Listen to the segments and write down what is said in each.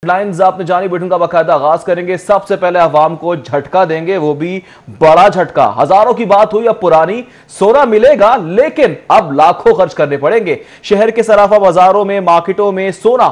Headlines आपने जानी, bulletin का बाकायदा आगाज करेंगे। सबसे पहले अवाम को झटका देंगे, वो भी बड़ा झटका। हजारों की बात हुई, अब पुरानी। सोना मिलेगा लेकिन अब लाखों खर्च करने पड़ेंगे। शहर के सराफा बाजारों में, मार्केटों में सोना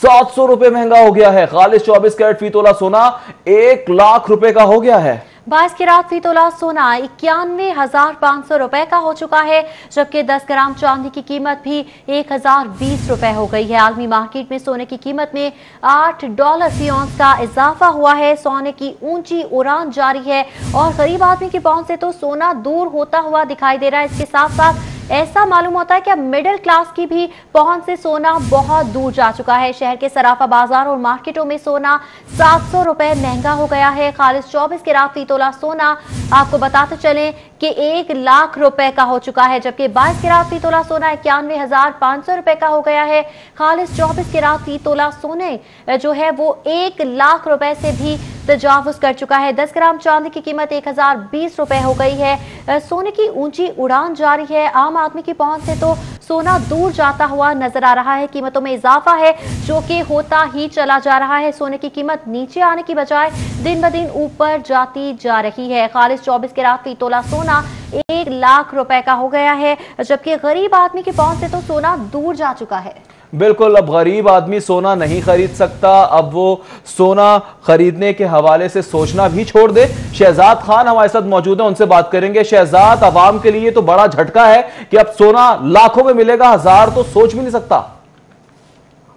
700 रुपए महंगा हो गया है। खालिस 24 कैरेट फी तोला सोना 1 लाख रुपए का हो गया है। 22 कैरेट फी तोला सोना 91,500 रुपए का हो चुका है, जबकि 10 ग्राम चांदी की कीमत भी 1,020 रुपए हो गई है। आलमी मार्केट में सोने की कीमत में $8 फी औंस का इजाफा हुआ है। सोने की ऊंची उड़ान जारी है और गरीब आदमी की पहुंच से तो सोना दूर होता हुआ दिखाई दे रहा है। इसके साथ साथ ऐसा मालूम होता है कि अब मिडिल क्लास की भी पहुंच से सोना बहुत दूर जा चुका है। शहर के सराफा बाजार और मार्केटों में सोना 700 रुपए महंगा हो गया है। खालिस 24 कैरेट फी तोला सोना आपको बताते चलें कि 1 लाख रुपए का हो चुका है, जबकि 22 कैरेट फी तोला सोना 91,500 रुपए का हो गया है। खालिस 24 कैरेट फी तोला सोने जो है वो 1 लाख रुपए से भी तजावुज कर चुका है। 10 ग्राम चांदी की कीमत 1,020 रुपए हो गई है। सोने की ऊंची उड़ान जारी है। आम आदमी की पहुंच से तो सोना दूर जाता हुआ नजर आ रहा है। कीमतों में इजाफा है जो कि होता ही चला जा रहा है। सोने की कीमत नीचे आने की बजाय दिन ब दिन ऊपर जाती जा रही है। खालिस 24 कैरेट फी तोला सोना 1 लाख रुपए का हो गया है, जबकि गरीब आदमी की पहुंच से तो सोना दूर जा चुका है। बिल्कुल, अब गरीब आदमी सोना नहीं खरीद सकता। अब वो सोना खरीदने के हवाले से सोचना भी छोड़ दे। शहजाद खान हमारे साथ मौजूद है, उनसे बात करेंगे। शहजाद, अवाम के लिए तो बड़ा झटका है कि अब सोना लाखों में मिलेगा, हजार तो सोच भी नहीं सकता।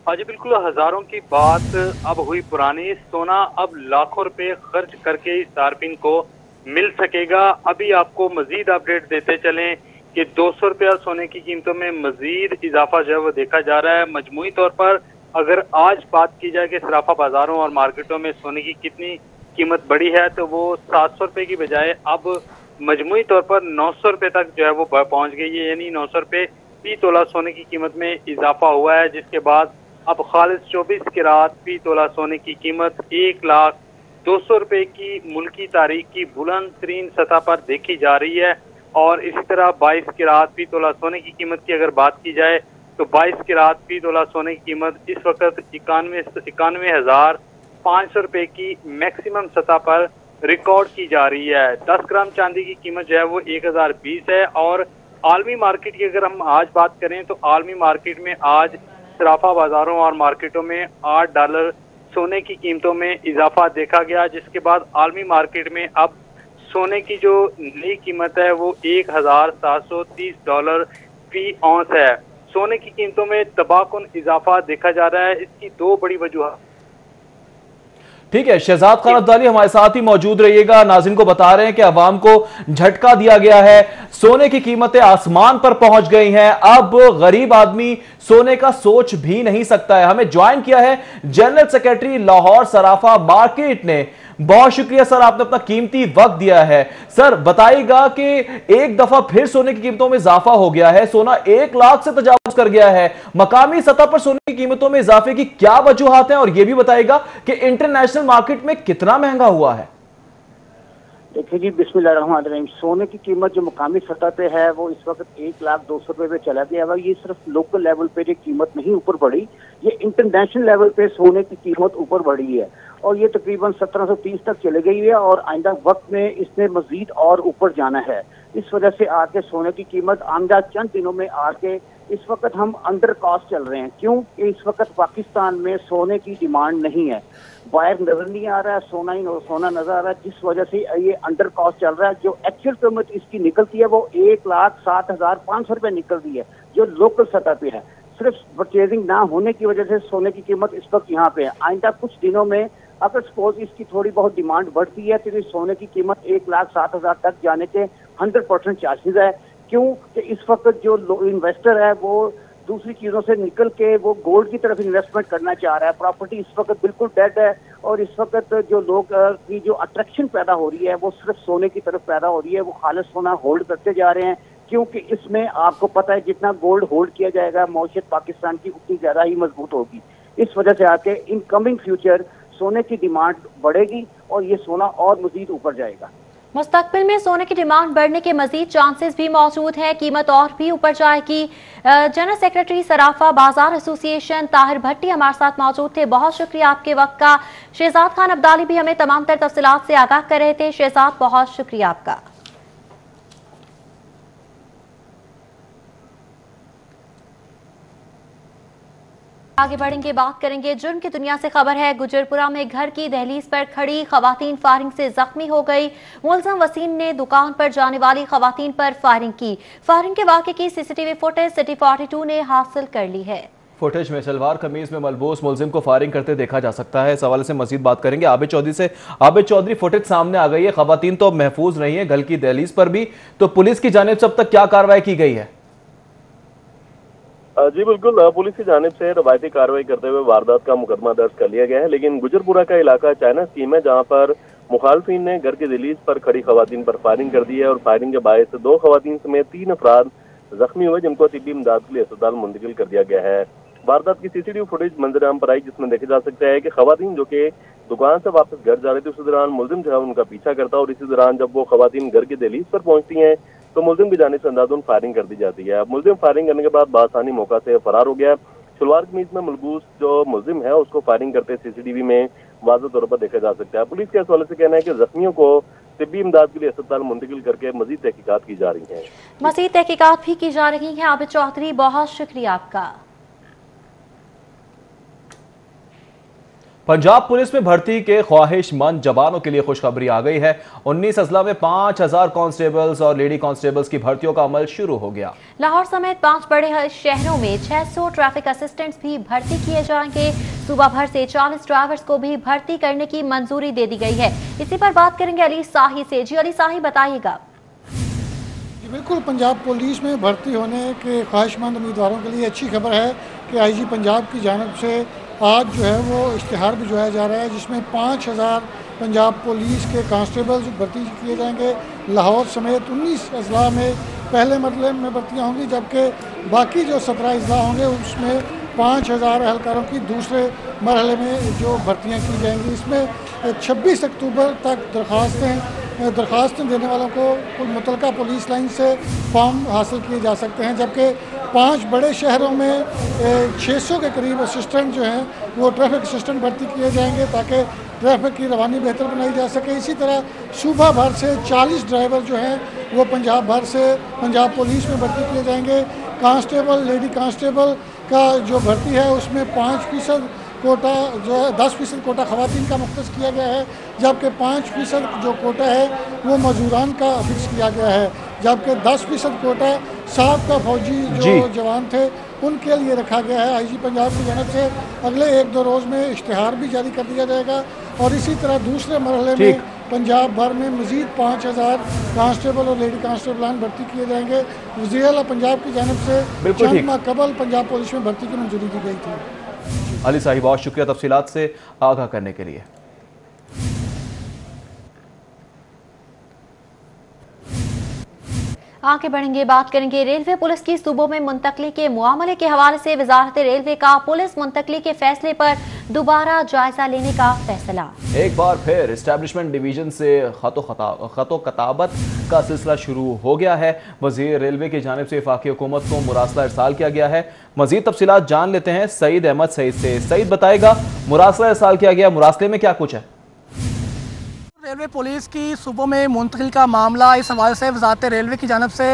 हाँ जी बिल्कुल, हजारों की बात अब हुई पुरानी। सोना अब लाखों रुपए खर्च करके इस सार्फिन को मिल सकेगा। अभी आपको मजीद अपडेट देते चलें कि 200 रुपया सोने की कीमतों में मजीद इजाफा जो है वो देखा जा रहा है। मजमूई तौर पर अगर आज बात की जाए कि सराफा बाजारों और मार्केटों में सोने की कितनी कीमत बढ़ी है, तो वो 700 रुपये की बजाय अब मजमूई तौर पर 900 रुपये तक जो है वो पहुंच गई है। यानी 900 रुपये फी तोला सोने की कीमत में इजाफा हुआ है, जिसके बाद अब खालिस 24 कैरेट फी तोला सोने की कीमत 1,02,000 रुपये की मुल्की तारीख की बुलंद तरीन सतह पर देखी जा रही है। और इसी तरह 22 कैरेट फी तोला सोने की कीमत की अगर बात की जाए तो 22 कैरेट फी तोला सोने की कीमत इस वक्त 91,500 रुपये की मैक्सिमम सतह पर रिकॉर्ड की जा रही है। 10 ग्राम चांदी की कीमत जो है वो 1,020 है। और आलमी मार्केट की अगर हम आज बात करें तो आलमी मार्केट में आज सराफा बाजारों और मार्केटों में $8 सोने की कीमतों में इजाफा देखा गया, जिसके बाद आलमी मार्केट में अब सोने की जो नई कीमत है वो $1,730 फी औंस है। सोने की कीमतों में तबाहकुन इजाफा देखा जा रहा है। इसकी दो बड़ी वजूहत। ठीक है, शहजाद खान अब्दाली हमारे साथ ही मौजूद रहिएगा। नाज़रीन को बता रहे हैं कि अवाम को झटका दिया गया है, सोने की कीमतें आसमान पर पहुंच गई हैं। अब गरीब आदमी सोने का सोच भी नहीं सकता है। हमें ज्वाइन किया है जनरल सेक्रेटरी लाहौर सराफा मार्केट ने। बहुत शुक्रिया सर, आपने अपना कीमती वक्त दिया है। सर बताइएगा कि एक दफा फिर सोने की कीमतों में इजाफा हो गया है, सोना 1 लाख से तजावुज कर गया है। मकामी सतह पर सोने की कीमतों में इजाफे की क्या वजूहात हैं, और यह भी बताइएगा कि इंटरनेशनल मार्केट में कितना महंगा हुआ है। देखिए जी, बिस्मिल्लाहिर्रहमानिर्रहीम। सोने की कीमत जो मुकामी सतह पे है वो इस वक्त 1,02,000 रुपये पे चला गया है। ये सिर्फ लोकल लेवल पे ये कीमत नहीं ऊपर बढ़ी, ये इंटरनेशनल लेवल पे सोने की कीमत ऊपर बढ़ी है और ये तकरीबन 1730 तक चले गई है और आइंदा वक्त में इसने मजीद और ऊपर जाना है। इस वजह से आके सोने की कीमत आइंदा चंद दिनों में आके इस वक्त हम अंडर कॉस्ट चल रहे हैं, क्योंकि इस वक्त पाकिस्तान में सोने की डिमांड नहीं है। बाहर नजर नहीं आ रहा है, सोना नजर आ रहा है, जिस वजह से ये अंडर कॉस्ट चल रहा है। जो एक्चुअल कीमत इसकी निकलती है वो 1,07,500 रुपये निकल रही है, जो लोकल सतह पे है। सिर्फ परचेजिंग ना होने की वजह से सोने की कीमत इस वक्त यहाँ पे है। आइंदा कुछ दिनों में अगर सपोज इसकी थोड़ी बहुत डिमांड बढ़ती है तो सोने की कीमत 1,07,000 तक जाने के 100% चांसेस है, क्योंकि इस वक्त जो इन्वेस्टर है वो दूसरी चीजों से निकल के वो गोल्ड की तरफ इन्वेस्टमेंट करना चाह रहा है। प्रॉपर्टी इस वक्त बिल्कुल डेड है और इस वक्त जो लोग की जो अट्रैक्शन पैदा हो रही है वो सिर्फ सोने की तरफ पैदा हो रही है। वो खालिस सोना होल्ड करते जा रहे हैं, क्योंकि इसमें आपको पता है जितना गोल्ड होल्ड किया जाएगा मौशियत पाकिस्तान की उतनी ज्यादा ही मजबूत होगी। इस वजह से आके इन कमिंग फ्यूचर सोने की डिमांड बढ़ेगी और ये सोना और मजीद ऊपर जाएगा। मुस्तकबिल में सोने की डिमांड बढ़ने के मजीद चांसेस भी मौजूद हैं, कीमत और भी ऊपर जाएगी। जनरल सेक्रेटरी सराफा बाजार एसोसिएशन ताहिर भट्टी हमारे साथ मौजूद थे। बहुत शुक्रिया आपके वक्त का। शहजाद खान अब्दाली भी हमें तमाम तर तफसीलात से आगाह कर रहे थे। शहजाद, बहुत शुक्रिया आपका। आगे बढ़ेंगे, बात करेंगे जुर्म की दुनिया से। खबर है गुजरपुरा में घर की दहलीज पर खड़ी खवातीन फायरिंग से जख्मी हो गई। मुलजम वसीम ने दुकान पर जाने वाली खवातीन पर फायरिंग की। फायरिंग के वाक़े की सीसीटीवी फुटेज सिटी 42 ने हासिल कर ली है। फुटेज में सलवार कमीज में मलबूस मुलजिम को फायरिंग करते देखा जा सकता है। इस हवाले से मजीद बात करेंगे आबिद चौधरी से। आबिद चौधरी, फुटेज सामने आ गई है, खवातीन तो महफूज नहीं है घर की दहलीज पर भी, तो पुलिस की जानिब से अब तक क्या कार्रवाई की गई है? जी बिल्कुल, पुलिस की जानिब से रवायती कार्रवाई करते हुए वारदात का मुकदमा दर्ज कर लिया गया है। लेकिन गुजरपुरा का इलाका चाइना स्कीम है, जहां पर मुखालफिन ने घर की दहलीज पर खड़ी खवातीन पर फायरिंग कर दी है और फायरिंग के बायस 2 खवातीन समेत 3 अफराद जख्मी हुए, जिनको तिब्बी इमदाद के लिए अस्पताल मुंतकिल कर दिया गया है। वारदात की सीसीटीवी फुटेज मंजर आम पर आई, जिसमें देखा जा सकता है कि खवातीन जो कि दुकान से वापस घर जा रही थी, उसी दौरान मुलजिम जो है उनका पीछा करता है और इसी दौरान जब वो खवातीन घर की दहलीज पर पहुंचती हैं तो मुलजिम की जानिब से अंदाज़न फायरिंग कर दी जाती है। अब मुलजिम फायरिंग करने के बाद बासानी मौका से फरार हो गया। सलवार कमीज में मलबूस जो मुलजिम है उसको फायरिंग करते सीसीटीवी में वाज़ेह तौर पर देखा जा सकता है। पुलिस के हवाले से कहना है कि जख्मियों को तिब्बी इमदाद के लिए अस्पताल मुंतकिल करके मजीद तहकीकात की जा रही है। मजीद तहकीकात भी की जा रही है। आबिद चौधरी, बहुत शुक्रिया आपका। पंजाब पुलिस में भर्ती के ख्वाहिशमंद जवानों के लिए खुशखबरी आ गई है। 19 अजला में 5000 कांस्टेबल्स और लेडी कांस्टेबल्स की भर्तियों का अमल शुरू हो गया। लाहौर समेत 5 बड़े शहरों में 600 ट्रैफिक असिस्टेंट्स भी भर्ती किए जाएंगे। सूबा भर से 40 ड्राइवर्स को भी भर्ती करने की मंजूरी दे दी गई है। इसी पर बात करेंगे अली साही से। जी अली साही, बताइएगा। बिल्कुल, पंजाब पुलिस में भर्ती होने के ख्वाहिशमंद उम्मीदवारों के लिए अच्छी खबर है कि आईजी पंजाब की जानिब से आज जो है वो इश्तिहार भिजवाया जा रहा है, जिसमें 5000 पंजाब पुलिस के कांस्टेबल्स भर्ती किए जाएंगे। लाहौर समेत 19 अजला में पहले मरहले में भर्तियाँ होंगी, जबकि बाकी जो 17 अजला होंगे उसमें 5000 एहलकारों की दूसरे मरहले में जो भर्तियाँ की जाएंगी। इसमें 26 अक्टूबर तक दरख्वास्तें देने वालों को मुतलका पुलिस लाइन से फॉर्म हासिल किए जा सकते हैं, जबकि 5 बड़े शहरों में 600 के करीब असिस्टेंट जो हैं वो ट्रैफिक असिस्टेंट भर्ती किए जाएंगे ताकि ट्रैफिक की रवानी बेहतर बनाई जा सके। इसी तरह सूबा भर से 40 ड्राइवर जो हैं वो पंजाब भर से पंजाब पुलिस में भर्ती किए जाएंगे। कांस्टेबल, लेडी कांस्टेबल का जो भर्ती है उसमें 5% कोटा जो है 10% कोटा खवातीन का मुख्तस किया गया है, जबकि 5% जो कोटा है वो मजदूरान का फिक्स किया गया है, जबकि 10% कोटा साबका फौजी जो जवान थे उनके लिए रखा गया है। आईजी पंजाब की जानिब से अगले 1-2 रोज़ में इश्तिहार भी जारी कर दिया जाएगा और इसी तरह दूसरे मरहले में पंजाब भर में मजीद 5000 कांस्टेबल और लेडी कांस्टेबलान भर्ती किए जाएंगे। वज़ीर आला पंजाब की जानिब से चंद माह कबल पंजाब पुलिस में भर्ती की मंजूरी दी गई थी। अली साहिब, बहुत शुक्रिया तफसीलात से आगाह करने के लिए। आगे बढ़ेंगे, बात करेंगे रेलवे पुलिस की सूबों में मुंतकली के मामले के हवाले से। वजारत रेलवे का पुलिस मुंतकली के फैसले पर दोबारा जायजा लेने का फैसला। एक बार फिर एस्टैब्लिशमेंट डिवीजन से खतो कताबत का सिलसिला शुरू हो गया है। वजीर रेलवे की जानिब से वफाकी हुकूमत को मुरासला इरसाल किया गया है। मजीद तफसीलात जान लेते हैं सईद अहमद सईद से। सईद, बताएगा मुरासला इरसाल किया गया, मुरासले में क्या कुछ है? रेलवे पुलिस की सूबों में मुंतकिल का मामला, इस हवाले से वजारत रेलवे की जानब से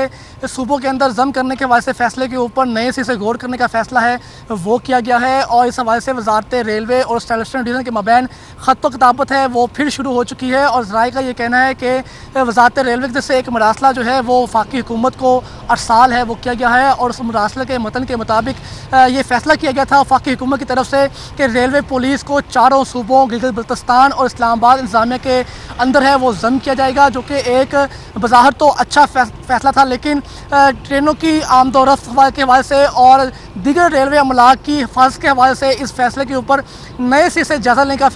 इस सूबों के अंदर जम करने के हवाले से फैसले के ऊपर नए से गौर करने का फैसला है वो किया गया है और इस हवाले से वजारत रेलवे और एस्टैब्लिशमेंट डिवीज़न के मबैन खत किताबत है वो फिर शुरू हो चुकी है। और ज़राए का ये कहना है कि वजारत रेलवे की से एक मरासला जो है वो वफाकी हुकूमत को अरसाल है वो किया गया है और उस मरासले के मतन के मुताबिक ये फैसला किया गया था वफाकी हुकूमत की तरफ से कि रेलवे पुलिस को चारों सूबों गिलगित बल्तिस्तान और इस्लामाबाद इंतजामिया के अंदर है वो जम किया जाएगा, जो कि एक बज़ाहिर तो अच्छा फैसला था, लेकिन ट्रेनों की आमदोरफ्त के हवाले से और दीगर रेलवे अमलाक की हिफाजत के हवाले से इस फैसले के ऊपर नए से जायजा लेने का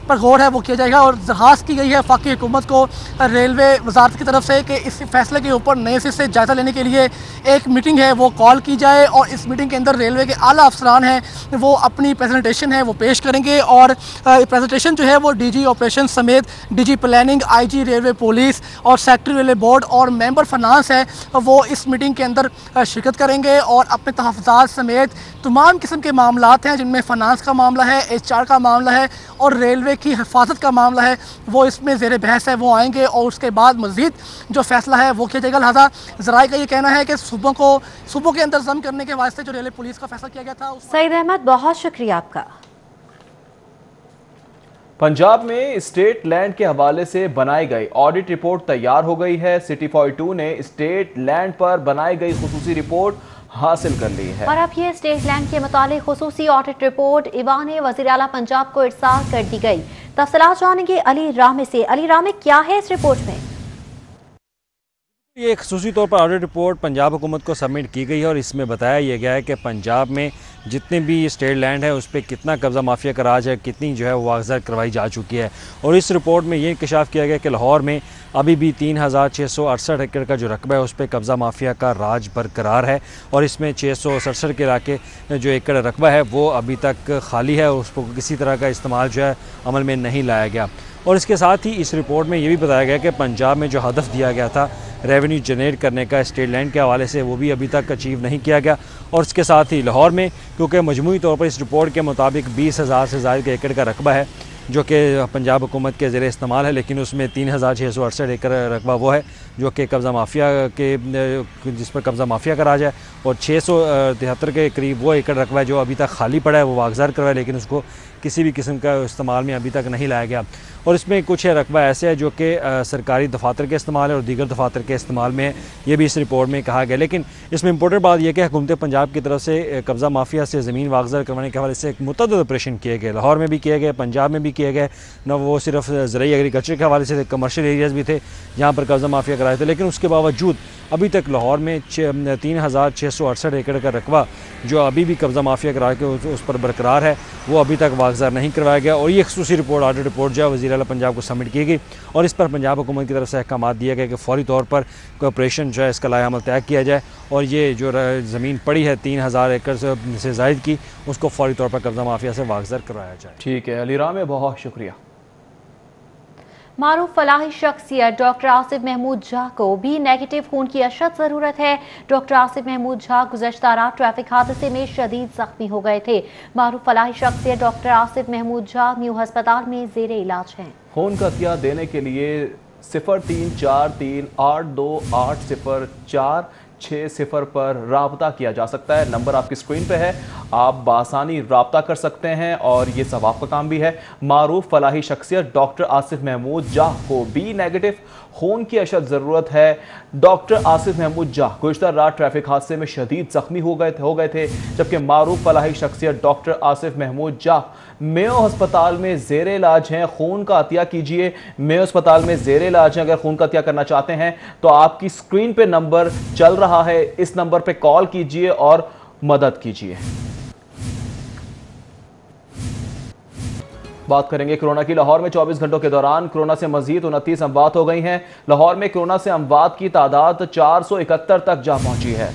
पर गौर है वो किया जाएगा। और दरख्वास्त की गई है वफाकी हुकूमत को रेलवे वजारत की तरफ से कि इस फैसले के ऊपर नए से जायजा लेने के लिए एक मीटिंग है वो कॉल की जाए और इस मीटिंग के अंदर रेलवे के आला अफसरान हैं वो अपनी प्रेजेंटेशन है वो पेश करेंगे और प्रेजेंटेशन जो है वो DG ऑपरेशन समेत DG IG planning, IG railway police और सेक्रेटरी रेलवे बोर्ड और मेंबर फाइनेंस है वो इस मीटिंग के अंदर शिरकत करेंगे और अपने तहफ़्फ़ुज़ात समेत तमाम किस्म के मामलात हैं जिनमें फ़ाइनेंस का मामला है, HR का मामला है और रेलवे की हिफाजत का मामला है, वो इसमें ज़ेर बहस है, वो आएंगे और उसके बाद मज़ीद जो फैसला है वो किया जाएगा। लिहाजा ज़राए का ये कहना है कि सूबों के अंदर जम करने के वास्ते जो रेलवे पुलिस का फैसला किया गया था। सईद अहमद, बहुत शुक्रिया आपका। पंजाब में स्टेट लैंड के हवाले से बनाई गई ऑडिट रिपोर्ट तैयार हो गई है। सिटी 42 ने स्टेट लैंड पर बनाई गई खुसूसी रिपोर्ट हासिल कर ली है और अब ये स्टेट लैंड के मुतालिक खुसूसी ऑडिट रिपोर्ट ईवान वज़ीर आला पंजाब को इरसाल कर दी गई। तफसीलात जानेंगे अली रामे से। अली रामे, क्या है इस रिपोर्ट में? ये खुसूसी तौर पर ऑडिट रिपोर्ट पंजाब हुकूमत को सबमिट की गई है और इसमें बताया यह गया है कि पंजाब में जितने भी स्टेट लैंड है उस पर कितना कब्ज़ा माफिया का राज है, कितनी जो है वो वागज़ात करवाई जा चुकी है। और इस रिपोर्ट में ये इंकशाफ किया गया कि लाहौर में अभी भी 3668 एकड़ का जो रकबा है उस पर कब्ज़ा माफिया का राज बरकरार है और इसमें 667 के इलाके जो एकड़ रकबा है वो अभी तक खाली है और उसको किसी तरह का इस्तेमाल जो है अमल में नहीं लाया गया। और इसके साथ ही इस रिपोर्ट में ये भी बताया गया कि पंजाब में जो हदफ दिया गया था रेवेन्यू जनरेट करने का स्टेट लैंड के हवाले से वो भी अभी तक अचीव नहीं किया गया। और इसके साथ ही लाहौर में क्योंकि मजमूई तौर पर इस रिपोर्ट के मुताबिक 20,000 से ज़्यादा एकड़ का रकबा है जो कि पंजाब हुकूमत के ज़रिए इस्तेमाल है, लेकिन उसमें 3668 एकड़ रकबा वो है जो कि कब्ज़ा माफिया के जिस पर कब्ज़ा माफिया का राज है और 673 के करीब वो एकड़ रकबा है जो अभी तक खाली पड़ा है, वो वागज़ार करवाया लेकिन उसको किसी भी किस्म का इस्तेमाल में अभी तक नहीं लाया गया। और इसमें कुछ रकबा ऐसे है जो कि सरकारी दफातर के इस्तेमाल है और दीगर दफातर के इस्तेमाल में है, ये भी इस रिपोर्ट में कहा गया। लेकिन इसमें इंपॉर्टेंट बात यह कि हुकूमत पंजाब की तरफ से कब्ज़ा माफिया से ज़मीन वागज़ार करवाने के हवाले से एक मुतअद्दिद ऑपरेशन किए गए, लाहौर में भी किए गए, पंजाब में भी किए गए। न वो सिर्फ ज़राई एग्रीकल्चर के हवाले से कमर्शियल एरियाज़ भी थे जहाँ पर कब्ज़ा माफिया कराए थे, लेकिन उसके बावजूद अभी तक लाहौर में 3668 एकड़ का रकबा जो अभी भी कब्ज़ा माफिया करा के उस पर बरकरार है वो अभी तक वागज़ार नहीं करवाया गया। और ये खुसूसी रिपोर्ट ऑडिट रिपोर्ट जो है वज़ीर आला पंजाब को सबमिट की गई और इस पर पंजाब हुकूमत की तरफ से अहकाम दिया गया कि फौरी तौर पर कोई ऑपरेशन जो है इसका लाया अमल तय किया जाए और ये जो ज़मीन पड़ी है 3000 एकड़ से ज़ायद की उसको फौरी तौर पर कब्ज़ा माफिया से वागज़ार करवाया जाए। ठीक है अली रामे, बहुत शुक्रिया। मारूफ फलाही शख्सियत डॉक्टर आसिफ महमूद झा को भी नेगेटिव खून की अशद ज़रूरत है। डॉक्टर आसिफ महमूद झा गुज़श्ता रात ट्रैफिक हादसे में शदीद जख्मी हो गए थे। मारूफ फलाही शख्सियत डॉक्टर आसिफ महमूद झा न्यू अस्पताल में ज़ेरे इलाज हैं। खून का अतिया देने के लिए 0343828046 पर राब्ता किया जा सकता है। नंबर आपकी स्क्रीन पे है, आप बासानी राब्ता कर सकते हैं और ये सवाब का काम भी है। मारूफ फलाही शख्सियत डॉक्टर आसिफ महमूद जाह को बी नेगेटिव खून की अशद ज़रूरत है। डॉक्टर आसिफ महमूद जाह गुज़श्ता रात ट्रैफिक हादसे में शदीद जख्मी हो गए थे, जबकि मारूफ फलाही शख्सियत डॉक्टर आसिफ महमूद जाह मेयो अस्पताल में ज़ेरे इलाज हैं। खून का अतिया कीजिए, मेयो अस्पताल में ज़ेरे इलाज हैं। अगर खून का अतिया करना चाहते हैं तो आपकी स्क्रीन पे नंबर चल रहा है, इस नंबर पे कॉल कीजिए और मदद कीजिए। बात करेंगे कोरोना की। लाहौर में 24 घंटों के दौरान कोरोना से मजीद 29 अमवात हो गई हैं। लाहौर में कोरोना से अमवात की तादाद 471 तक जा पहुंची है।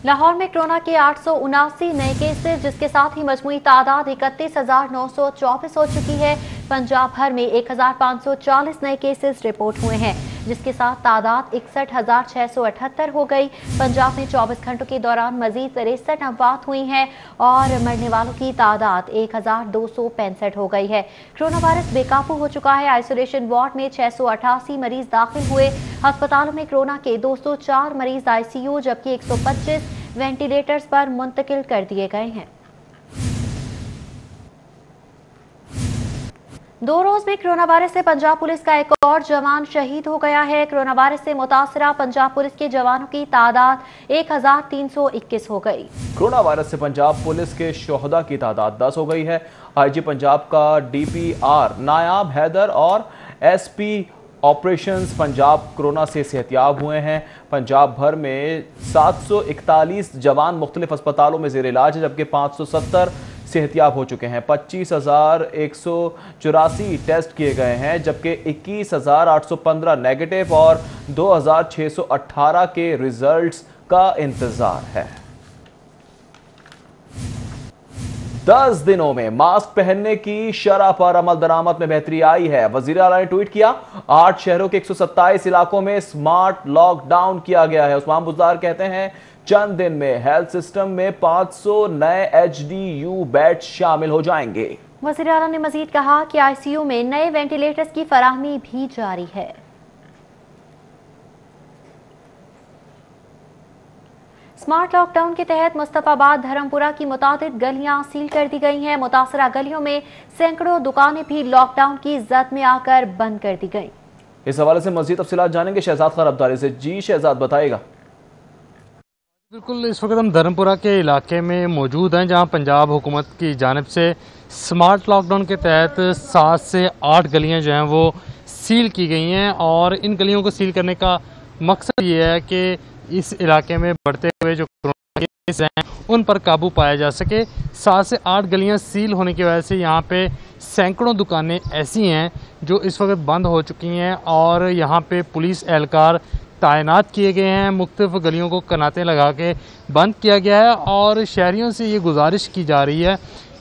लाहौर में कोरोना के 879 नए केसेस, जिसके साथ ही मजमूई तादाद 31,924 हो चुकी है। पंजाब भर में 1,540 नए केसेस रिपोर्ट हुए हैं, जिसके साथ तादाद 61,678 हो गई। पंजाब में 24 घंटों के दौरान मजीद 63 अमवात हुई हैं और मरने वालों की तादाद 1,265 हो गई है। कोरोना वायरस बेकाबू हो चुका है। आइसोलेशन वार्ड में 688 मरीज दाखिल हुए। अस्पतालों में कोरोना के 204 मरीज ICU जबकि 125 वेंटिलेटर्स पर मुंतकिल कर दिए गए हैं। 2 रोज में कोरोना वायरस से पंजाब पुलिस का एक और जवान शहीद हो गया है। कोरोना वायरस से मुतासरा पंजाब पुलिस के जवानों की तादाद 1,321 हो गई। कोरोना वायरस से पंजाब पुलिस के शोहदा की तादाद 10 हो गई है। IG पंजाब का DPR नायाब हैदर और SP ऑपरेशंस पंजाब कोरोना से सेहतियाब हुए हैं। पंजाब भर में 741 जवान मुख्तलिफ अस्पतालों में ज़ेर इलाज है, जबकि 570 सेहतियाब हो चुके हैं। 25,184 टेस्ट किए गए हैं, जबकि 21,815 नेगेटिव और 2,618 के रिजल्ट्स का इंतज़ार है। 10 दिनों में मास्क पहनने की शरह पर अमल दरामद में बेहतरी आई है। वजीर आला ने ट्वीट किया, 8 शहरों के 127 इलाकों में स्मार्ट लॉकडाउन किया गया है। उस्मान बुज़दार कहते हैं चंद दिन में हेल्थ सिस्टम में 500 नए HDU बेड शामिल हो जाएंगे। वज़ीर आला ने मजीद कहा कि ICU में नए वेंटिलेटर्स की फराहमी भी जारी है। स्मार्ट लॉकडाउन के तहत मुस्तफाबाद धर्मपुरा की मुतादिद गलियां सील कर दी गई हैं। मुतासरा गलियों में सैकड़ों दुकानें भी लॉकडाउन की जद में आकर बंद कर दी गई। इस हवाले से मजीद तफसीलात जानेंगे शहजाद खान अब्दाली से। जी शहजाद, बताएगा। बिल्कुल, इस वक्त हम धर्मपुरा के इलाके में मौजूद हैं, जहां पंजाब हुकूमत की जानिब से स्मार्ट लॉकडाउन के तहत 7 से 8 गलियां जो हैं वो सील की गई हैं। और इन गलियों को सील करने का मकसद ये है कि इस इलाके में बढ़ते हुए जो कोरोना केस हैं उन पर काबू पाया जा सके। 7 से 8 गलियां सील होने की वजह से यहाँ पे सैकड़ों दुकानें ऐसी हैं जो इस वक्त बंद हो चुकी हैं और यहाँ पे पुलिस एहलकार तैनात किए गए हैं। मुख्तलिफ गलियों को कनातें लगा के बंद किया गया है और शहरियों से ये गुजारिश की जा रही है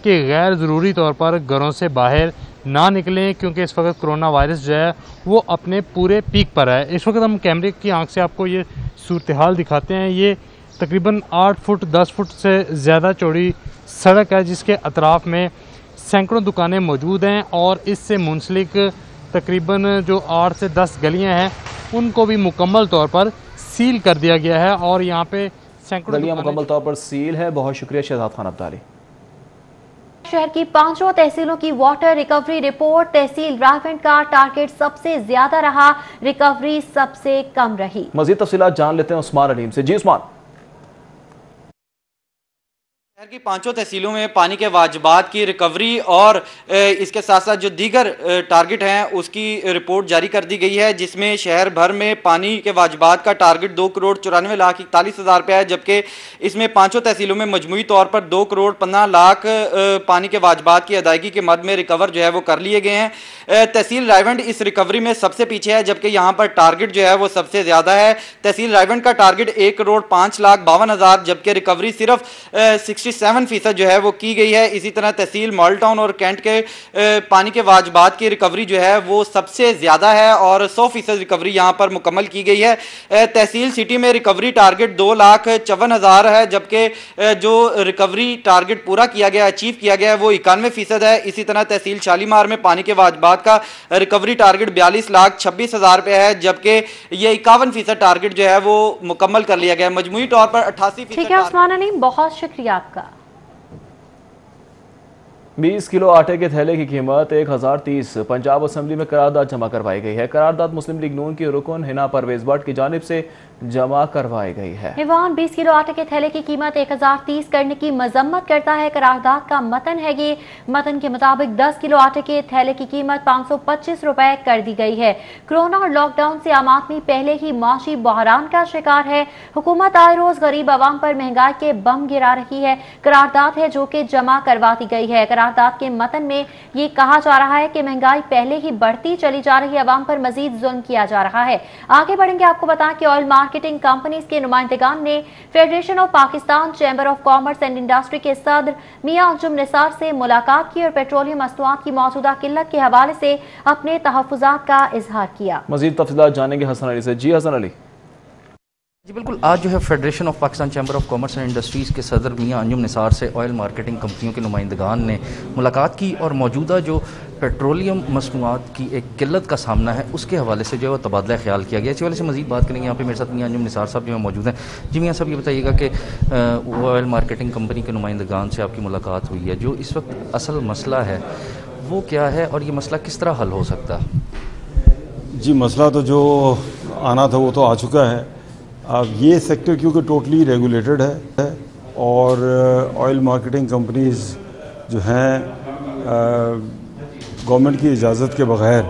कि गैर ज़रूरी तौर पर घरों से बाहर ना निकलें, क्योंकि इस वक्त कोरोना वायरस जो है वो अपने पूरे पीक पर है। इस वक्त हम कैमरे की आंख से आपको ये सूरत हाल दिखाते हैं। ये तकरीबन 8 फुट 10 फुट से ज़्यादा चौड़ी सड़क है जिसके अतराफ़ में सैकड़ों दुकानें मौजूद हैं और इससे मुंसलिक तकरीबन जो 8 से 10 गलियां हैं उनको भी मुकम्मल तौर पर सील कर दिया गया है और यहाँ पे सैकड़ों गलियां मुकम्मल तौर पर सील है। बहुत शुक्रिया शहजाद खान अब्दाली। शहर की 5 तहसीलों की वाटर रिकवरी रिपोर्ट। तहसील रायवंड का टारगेट सबसे ज्यादा रहा, रिकवरी सबसे कम रही। मजीद तफसीलात जान लेते हैं उस्मान अलीम से। जी उस्मान। शहर की 5 तहसीलों में पानी के वाजबात की रिकवरी और इसके साथ साथ जो दीगर टारगेट हैं उसकी रिपोर्ट जारी कर दी गई है, जिसमें शहर भर में पानी के वाजबात का टारगेट 2,94,41,000 रुपया है, जबकि इसमें 5 तहसीलों में मजमूई तौर पर 2,15,00,000 पानी के वाजबात की अदायगी के मद में रिकवर जो है वो कर लिए गए हैं। तहसील रायवंड इस रिकवरी में सबसे पीछे है, जबकि यहाँ पर टारगेट जो है वो सबसे ज़्यादा है। तहसील रायवंड का टारगेट 1,05,52,000, जबकि रिकवरी सिर्फ 67% जो है वो की गई है। इसी तरह तहसील मॉडल टाउन और कैंट के पानी के वाजबात की रिकवरी जो है वो सबसे ज़्यादा है और 100% रिकवरी यहाँ पर मुकम्मल की गई है। तहसील सिटी में रिकवरी टारगेट 2,54,000 है, जबकि जो रिकवरी टारगेट पूरा किया गया, अचीव किया गया है वो 91% है। इसी तरह तहसील शालीमार में पानी के वाजबात का रिकवरी टारगेट 42,26,000 रुपये है, जबकि ये 51% टारगेट जो है वो मुकम्मल कर लिया गया है। मजमूई तौर पर 88%। ठीक है उस्मान अलीम, बहुत शुक्रिया आपका। 20 किलो आटे के थैले की कीमत 1,030। पंजाब असेंबली में करारदाद जमा करवाई गई है। करारदाद मुस्लिम लीग नून की रुकन हिना परवेज भट्ट की जानिब से जमा करवाई गई है। ईवान 20 किलो आटे के थैले की कीमत 1,030 करने की मजम्मत करता है। करारदाद का मतन है ये। मतन के मुताबिक 10 किलो आटे के थैले की कीमत 525 रुपए कर दी गई है। कोरोना और लॉकडाउन से आम आदमी पहले ही माशी बहरान का शिकार है। हुकूमत आए रोज गरीब आवाम पर महंगाई के बम गिरा रही है। करारदाद है जो कि जमा करवा दी गई है। करारदाद के मतन में ये कहा जा रहा है कि महंगाई पहले ही बढ़ती चली जा रही है, आवाम पर मजीद जुल्म किया जा रहा है। आगे बढ़ेंगे, आपको बताएं कि ऑयल मार्केटिंग कंपनीज के नुमाइंदगान ने federation of Pakistan chamber of commerce and industry के सदर मियां अंजुम निसार से मुलाकात की और पेट्रोलियम मसनूआत की मौजूदा किल्लत के हवाले से अपने तहफ़्फ़ुज़ात का इजहार किया। मजीद तफसीलात जानेंगे हसन अली से। जी हसन अली। जी बिल्कुल, आज जो है federation of Pakistan chamber of commerce and industries के सदर मियां अंजुम निसार से ऑयल मार्केटिंग कंपनियों के नुमाइंदगान ने मुलाकात की और मौजूदा जो पेट्रोलियम मसनूआत की एक किल्लत का सामना है उसके हवाले से जो है वो तबादला ख्याल किया गया। इसी वाले से मज़ीद बात करेंगे। यहाँ पे मेरे साथ मियां अंजुम निसार साहब जो है मौजूद हैं। जी मियां साहब, ये बताइएगा कि ऑयल मार्केटिंग कंपनी के नुमाइंदगान से आपकी मुलाकात हुई है, जो इस वक्त असल मसला है वो क्या है और ये मसला किस तरह हल हो सकता है? जी, मसला तो जो आना था वो तो आ चुका है। अब ये सेक्टर क्योंकि टोटली रेगुलेटेड है और ऑयल मार्केटिंग कंपनीज़ जो हैं गवर्नमेंट की इजाज़त के बग़ैर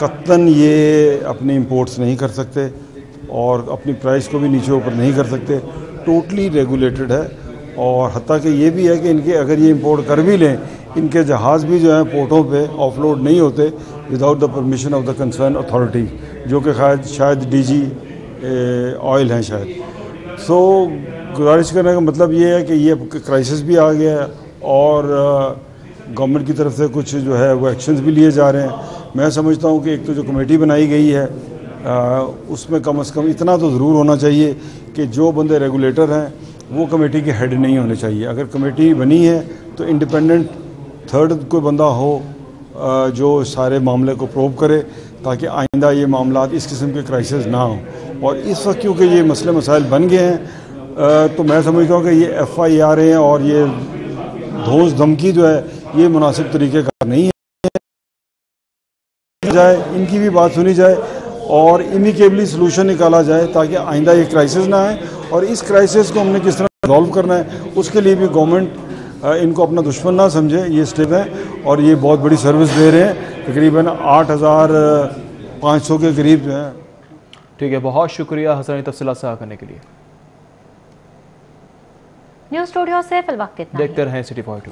कतन ये अपने इंपोर्ट्स नहीं कर सकते और अपनी प्राइस को भी नीचे ऊपर नहीं कर सकते। टोटली रेगुलेटेड है और हत्ता कि ये भी है कि इनके अगर ये इंपोर्ट कर भी लें, इनके जहाज़ भी जो है पोर्टों पे ऑफलोड नहीं होते without the permission of the concern authority, जो कि शायद DG ऑयल हैं शायद। सो गुजारिश करने का मतलब ये है कि ये क्राइसिस भी आ गया है और गवर्नमेंट की तरफ से कुछ जो है वो एक्शंस भी लिए जा रहे हैं। मैं समझता हूँ कि एक तो जो कमेटी बनाई गई है उसमें कम से कम इतना तो ज़रूर होना चाहिए कि जो बंदे रेगुलेटर हैं वो कमेटी के हेड नहीं होने चाहिए। अगर कमेटी बनी है तो इंडिपेंडेंट थर्ड कोई बंदा हो जो सारे मामले को प्रोब करे, ताकि आइंदा ये मामला इस किस्म के क्राइसिस ना हो। और इस वक्त क्योंकि ये मसले मसाइल बन गए हैं तो मैं समझता हूँ कि ये FIR हैं और ये धोस धमकी जो है ये मुनासिब तरीके का नहीं है। जाए इनकी भी बात सुनी जाए और इमिकेबली सोल्यूशन निकाला जाए ताकि आइंदा ये क्राइसिस ना आए। और इस क्राइसिस को हमने किस तरह सॉल्व करना है उसके लिए भी गवर्नमेंट इनको अपना दुश्मन ना समझे। ये स्टेप है और ये बहुत बड़ी सर्विस दे रहे हैं, तकरीबन 8,500 के करीब जो है। ठीक है, बहुत शुक्रिया हसन तफसीलात साझा करने के लिए। न्यूज़ स्टूडियो से फिलहाल इतना। देखते रहें सिटी पॉइंट।